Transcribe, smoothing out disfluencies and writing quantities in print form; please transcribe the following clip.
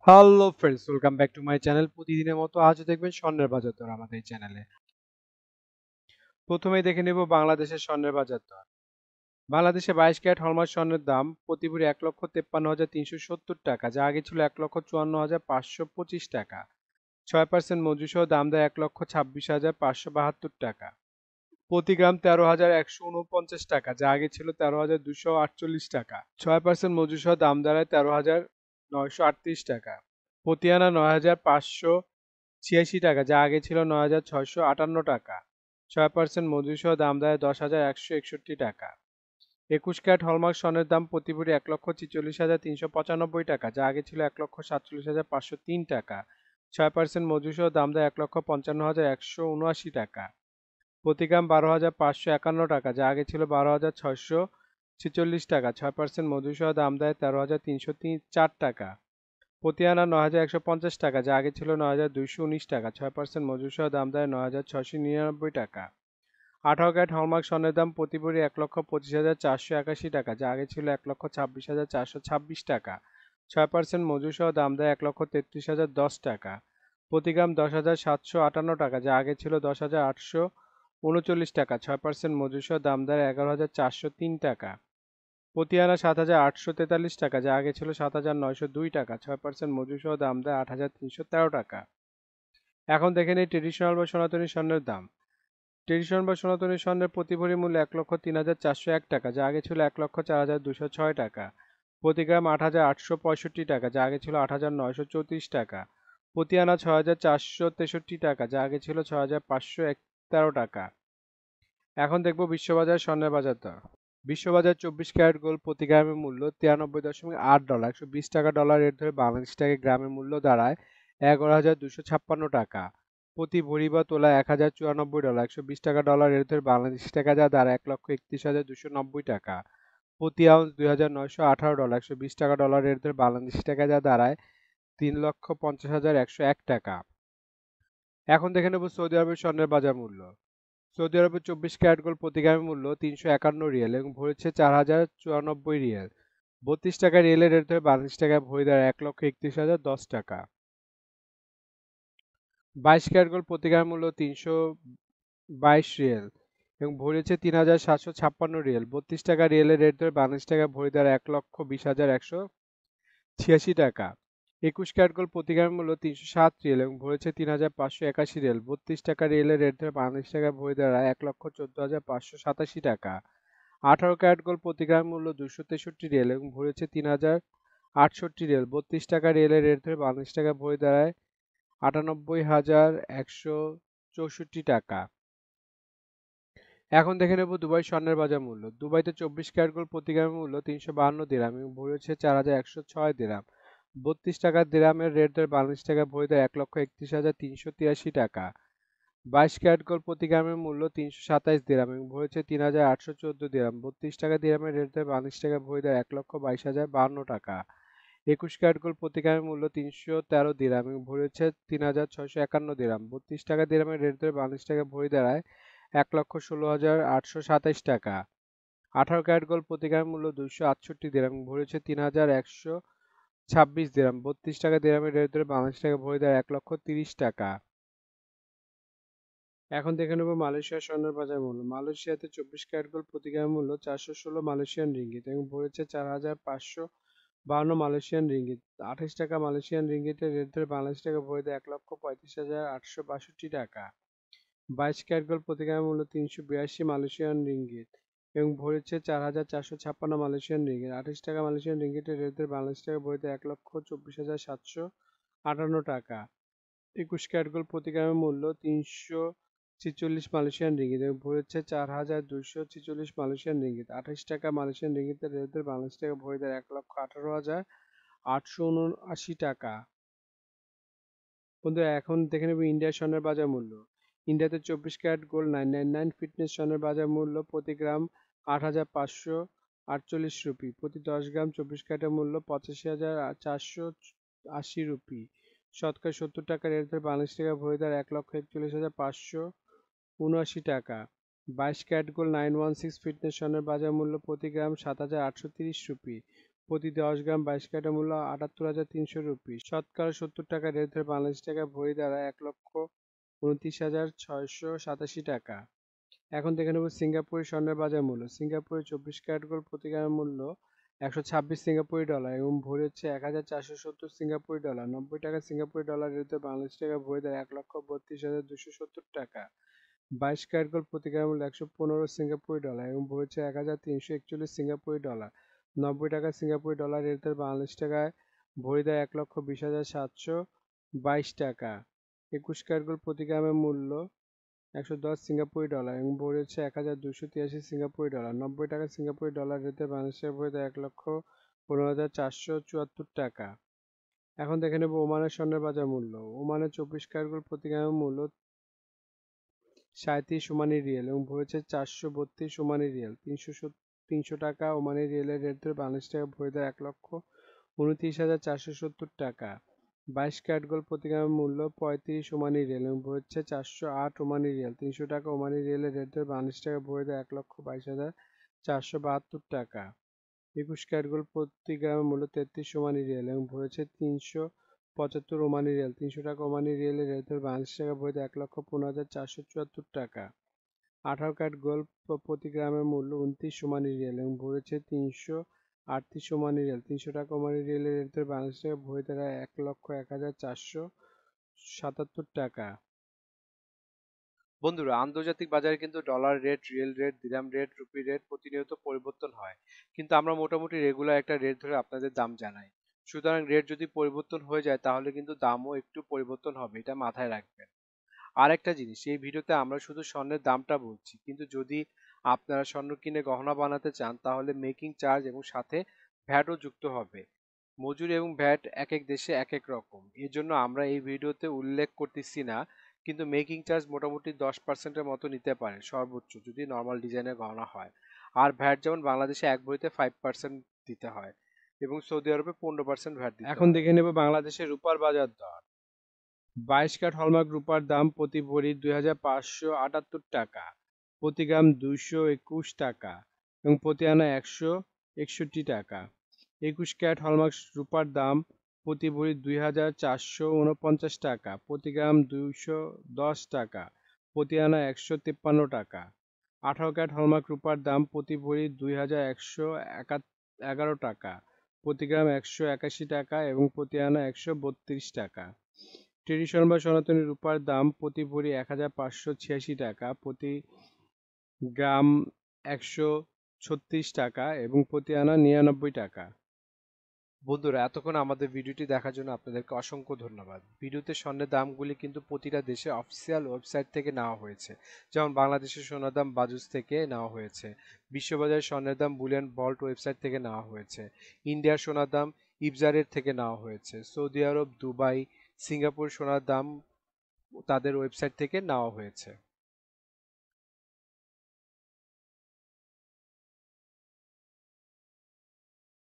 Hello friends, welcome back to my channel. প্রতিদিনের মতো আজও দেখবেন স্বর্ণের বাজার দর আমাদের এই চ্যানেলে। প্রথমেই দেখে নেব বাংলাদেশের স্বর্ণের বাজার দর। বাংলাদেশে 22 ক্যারেট হলমার্ক স্বর্ণের দাম প্রতি ভরি 1,53,370 টাকা, যা আগে ছিল 1,54,525 টাকা। 6% মজুরি সহ দাম দেয় 1,26,572 টাকা। প্রতি গ্রাম 13,149 টাকা, যা আগে ছিল 13,248 টাকা। 6% মজুরি সহ দাম দাঁড়ায় 13,938 টাকা। প্রতি আনা 9,586 টাকা, যা আগে ছিল 9,658 টাকা। 6% মজুরি সহ দাম দেয় 10,161 টাকা। 21 ক্যারেট হলমার্ক স্বর্ণের দাম প্রতি ভরি 1,46,395 টাকা, যা আগে ছিল 1,47,503 টাকা। 6% মজুরি সহ দাম দেয় 1,55,179 টাকা। প্রতি গ্রাম 12,551 টাকা, যা আগে ছিল 12,646 টাকা। 6% মজুরি সহ দাম দেয় 13,304 টাকা। প্রতি আনা 9,150 টাকা, যা আগে ছিল 9,219 টাকা। 6% মজুরি সহ দাম দেয় 9,699 টাকা। 18 ক্যারেট হলমার্ক স্বর্ণের দাম প্রতি ভরি 1,25,481 টাকা, যা আগে ছিল 1,26,426 টাকা। 6% মজুরি সহ দাম দেয় 1,33,010 টাকা। প্রতি গ্রাম 10,758 টাকা, যা আগে ছিল 10,839 টাকা। 6% মজুরি সহ দাম দেয় 11,403 টাকা। প্রতি আনা 7,843 টাকা, যা আগে ছিল 7,902 টাকা। 6% মজুরি সহ দাম দেয় 8,313 টাকা। এখন দেখে নিই ট্রেডিশনাল বা সনাতনী স্বর্ণের দাম। ট্রেডিশনাল বা সনাতনী স্বর্ণের প্রতি ভরি মূল্য 1,03,401 টাকা, যা আগে ছিল 1,04,206 টাকা। প্রতি গ্রাম 8,865 টাকা, যা আগে ছিল 8,934 টাকা। প্রতি আনা 6,463 টাকা, যা আগে ছিল 6,513 টাকা। এখন দেখব বিশ্ববাজার স্বর্ণের বাজার দর। বিশ্ববাজার 24 ক্যারেট গোল্ড প্রতি গ্রামের মূল্য 93.8 ডলার, 120 টাকা ডলার রেট ধরে বাংলাদেশ টাকায় গ্রামের মূল্য দাঁড়ায় 11,256 টাকা। প্রতি ভরি বা তোলা 1,094 ডলার, 120 টাকা ডলার রেট ধরে বাংলাদেশ টাকা যা দাঁড়ায় 1,31,290 টাকা। প্রতি আউন্স 2,918 ডলার, 120 টাকা ডলার রেট ধরে বাংলাদেশ টাকা যা দাঁড়ায় 3,50,101 টাকা। এখন দেখে নেব সৌদি আরবের স্বর্ণের বাজার মূল্য। সৌদি আরবের 24 ক্যারেট গোল্ড প্রতি গ্রামের মূল্য 351 রিয়াল এবং ভরেছে 4,094 রিয়াল। 32 টাকা রিয়েলের রেট ধরে বাংলাদেশ টাকায় ভরি দাঁড়ায় 1,31,010 টাকা। 22 ক্যারেট গোল্ড প্রতি গ্রামের মূল্য 322 রিয়াল এবং ভরেছে 3,756 রিয়াল। 32 টাকা রিয়েলের রেট ধরে বাংলাদেশ টাকায় ভরি দাঁড়ায় 1,20,186 টাকা। 21 ক্যারেট গোল্ড প্রতি গ্রামের মূল্য 307 রিয়াল এবং ভরেছে 3,581 রিয়াল। 32 টাকা রিয়েলের রেট ধরে বাংলাদেশ টাকায় ভরি দাঁড়ায় 1,14,587 টাকা। 18 ক্যারেট গোল্ড প্রতি গ্রামের মূল্য 263 রিয়াল এবং ভরেছে 3,068 রিয়াল। 32 টাকা রিয়েলের রেট ধরে বাংলাদেশ টাকায় ভরি দাঁড়ায় 98,164 টাকা। এখন দেখে নেব দুবাই স্বর্ণের বাজার মূল্য। দুবাইতে 24 ক্যারেট গোল্ড প্রতি গ্রামের মূল্য 352 দিরাম এবং ভরেছে 4,106 দিরাম। 32 টাকা দিরামের রেট ধরে বাংলাদেশ টাকায় ভরি দেয় 1,31,383 টাকা। 22 ক্যারেট গোল্ড প্রতি গ্রামের মূল্য 327 দিরাম এবং ভরেছে 3,814 দিরাম। 32 টাকা দিরামের রেট ধরে বাংলাদেশ টাকায় ভরি দেয় 1,22,052 টাকা। 21 ক্যারেট গোল্ড প্রতি গ্রামের মূল্য 313 দিরাম এবং ভরেছে 3,651 দিরাম। 32 টাকা দিরামের রেট ধরে বাংলাদেশ টাকায় ভরি দাঁড়ায় 1,16,827 টাকা। 18 ক্যারেট গোল্ড প্রতি গ্রামের মূল্য 268 দিরাম এবং ভরেছে 3,126 দিরাম। 32 টাকা দিরামের রেট ধরে বাংলাদেশ টাকায় ভরি দেয় 1,30,000 টাকা। এখন দেখে নেব মালয়েশিয়ার স্বর্ণের বাজার মূল্য। মালয়েশিয়াতে 24 ক্যারেট গোল্ড প্রতি গ্রামের মূল্য 416 মালয়েশিয়ান রিঙ্গিত এবং ভরেছে 4,552 মালয়েশিয়ান রিঙ্গিত। 28 টাকা মালয়েশিয়ান রিঙ্গিতের রেট ধরে বাংলাদেশ টাকা ভরে দেয় 1,35,862 টাকা। 22 ক্যারেট গোল্ড প্রতি গ্রামের মূল্য 382 মালয়েশিয়ান রিঙ্গিত এবং ভরেছে 4,456 মালয়েশিয়ান রিঙ্গিত। 28 টাকা মালয়েশিয়ান রিঙ্গিতের রেট ধরে বাংলাদেশ টাকা ভরে দেয় 1,24,758 টাকা। 21 ক্যারেট গোল্ড প্রতি গ্রামের মূল্য 346 মালয়েশিয়ান রিঙ্গিত এবং ভরেছে 4,246 মালয়েশিয়ান রিঙ্গিত। 28 টাকা মালয়েশিয়ান রিঙ্গিতের রেট ধরে বাংলাদেশ টাকা ভরে দেয় 1,18,879 টাকা। বন্ধুরা এখন দেখে নেব ইন্ডিয়ার স্বর্ণের বাজার মূল্য। ইন্ডিয়াতে 24 ক্যারেট গোল্ড 999 ফিটনেস স্বর্ণের বাজার মূল্য প্রতি গ্রাম 8,548 রুপি। প্রতি 10 গ্রাম 24 ক্যারেটের মূল্য 85,480 রুপি। শতকরা 70 টাকা রেট ধরে বাংলাদেশ টাকা ভরি দাঁড়ায় 1,41,579 টাকা। 22 ক্যারেট গোল্ড 916 ফিটনেস স্বর্ণের বাজার মূল্য প্রতি গ্রাম 7,830 রুপি। প্রতি 10 গ্রাম 22 ক্যারেটের মূল্য 78,300 রুপি। শতকরা 70 টাকা রেট ধরে বাংলাদেশ টাকায় ভরি দ্বারা 1,29,687 টাকা। এখন দেখে নেব সিঙ্গাপুরি স্বর্ণের বাজার মূল্য। সিঙ্গাপুরে 24 ক্যারেট গোল্ড প্রতি গ্রামের মূল্য 126 সিঙ্গাপুরি ডলার এবং ভরি হচ্ছে 1,470 সিঙ্গাপুরি ডলার। 90 টাকা সিঙ্গাপুরি ডলার রেট ধরে বাংলাদেশ টাকায় ভরি দ্বারা 1,32,270 টাকা। 22 ক্যারেট গোল্ড প্রতি গ্রামের মূল্য 115 সিঙ্গাপুরি ডলার এবং ভরি হচ্ছে 1,341 সিঙ্গাপুরি ডলার। 90 টাকা সিঙ্গাপুরি ডলার রেট ধরে বাংলাদেশ টাকায় ভরি দেয় 1,20,722 টাকা। 21 ক্যারেট গোল্ড প্রতি গ্রামের মূল্য 110 সিঙ্গাপুরি ডলার এবং ভরি হচ্ছে 1,283 সিঙ্গাপুরি ডলার। 90 টাকা সিঙ্গাপুরি ডলার রেট ধরে বাংলাদেশ টাকায় ভরি দেয় 1,15,474 টাকা। এখন দেখে নেব ওমানের স্বর্ণের বাজার মূল্য। ওমানের 24 ক্যারেট গোল্ড প্রতি গ্রামের মূল্য 37 ওমানি রিয়েল এবং ভরি হচ্ছে 432 ওমানি রিয়েল। 300 টাকা ওমানি রিয়েলের রেট ধরে বাংলাদেশ টাকায় ভরি দেয় 1,29,470 টাকা। 22 ক্যারেট গোল্ড প্রতি গ্রামের মূল্য 35 ওমানি রিয়েল এবং ভরি হচ্ছে 408 ওমানি রিয়েল। 300 টাকা ওমানি রিয়েলের রেট ধরে বাংলাদেশ টাকায় ভরি দেয় 1,22,472 টাকা। 21 ক্যারেট গোল্ড প্রতি গ্রামের মূল্য 33 ওমানি রিয়েল এবং ভরি হচ্ছে 375 ওমানি রিয়েল। 300 টাকা ওমানি রিয়েলের রেট ধরে বাংলাদেশ টাকায় ভরি দেয় 1,15,474 টাকা। 18 ক্যারেট গোল্ড প্রতি গ্রামের মূল্য 29 ওমানি রিয়েল এবং ভরি হচ্ছে 338 ওমানি রিয়েল। 300 টাকা ওমানি রিয়েলের রেট ধরে বাংলাদেশ টাকায় ভরি দ্বারা 1,01,477 টাকা। বন্ধুরা, আন্তর্জাতিক বাজারে কিন্তু ডলার রেট, রিয়েল রেট, দিরহাম রেট, রুপি রেট প্রতিনিয়ত পরিবর্তন হয়, কিন্তু আমরা মোটামুটি রেগুলার একটা রেট ধরে আপনাদের দাম জানাই। সুতরাং রেট যদি পরিবর্তন হয়ে যায় তাহলে কিন্তু দামও একটু পরিবর্তন হবে, এটা মাথায় রাখবেন। আর একটা জিনিস, এই ভিডিওতে আমরা শুধু স্বর্ণের দামটা বলছি, কিন্তু যদি আপনারা স্বর্ণ কিনে গহনা বানাতে চান তাহলে মেকিং চার্জ এবং সাথে ভ্যাটও যুক্ত হবে। মজুরি এবং ভ্যাট এক এক দেশে এক এক রকম, এর জন্য আমরা এই ভিডিওতে উল্লেখ করতেছি না, কিন্তু মেকিং চার্জ মোটামুটি 10%-এর মতো নিতে পারে সর্বোচ্চ, যদি নর্মাল ডিজাইনের গহনা হয়। আর ভ্যাট যেমন বাংলাদেশে এক ভরিতে 5% দিতে হয় এবং সৌদি আরবে 15% ভ্যাট দিতে হয়। এখন দেখে নেব বাংলাদেশের রূপার বাজার দর। 22 ক্যারেট হলমার্ক রূপার দাম প্রতি ভরি 2,578 টাকা, প্রতি গ্রাম 221 টাকা এবং প্রতি আনা 161 টাকা। 21 ক্যারেট হলমার্ক রূপার দাম প্রতি ভরি 2,449 টাকা, প্রতি গ্রাম 210 টাকা, প্রতি আনা 153 টাকা। 18 ক্যারেট হলমার্ক রূপার দাম প্রতি ভরি 2,111 টাকা, প্রতি গ্রাম 181 টাকা এবং প্রতি আনা 132 টাকা। ট্রেডিশনাল বা সনাতনী রূপার দাম প্রতি ভরি 1,586 টাকা, প্রতি গ্রাম 136 টাকা এবং প্রতি আনা 99 টাকা। বন্ধুরা, এতক্ষণ আমাদের ভিডিওটি দেখার জন্য আপনাদেরকে অসংখ্য ধন্যবাদ। ভিডিওতে স্বর্ণের দামগুলি কিন্তু প্রতিটা দেশে অফিসিয়াল ওয়েবসাইট থেকে নেওয়া হয়েছে, যেমন বাংলাদেশের সোনার দাম বাজুস থেকে নেওয়া হয়েছে, বিশ্ববাজারের স্বর্ণের দাম বুলিয়ান ভল্ট ওয়েবসাইট থেকে নেওয়া হয়েছে, ইন্ডিয়ার সোনার দাম ইবজারের থেকে নেওয়া হয়েছে, সৌদি আরব, দুবাই, সিঙ্গাপুর সোনার দাম তাদের ওয়েবসাইট থেকে নেওয়া হয়েছে।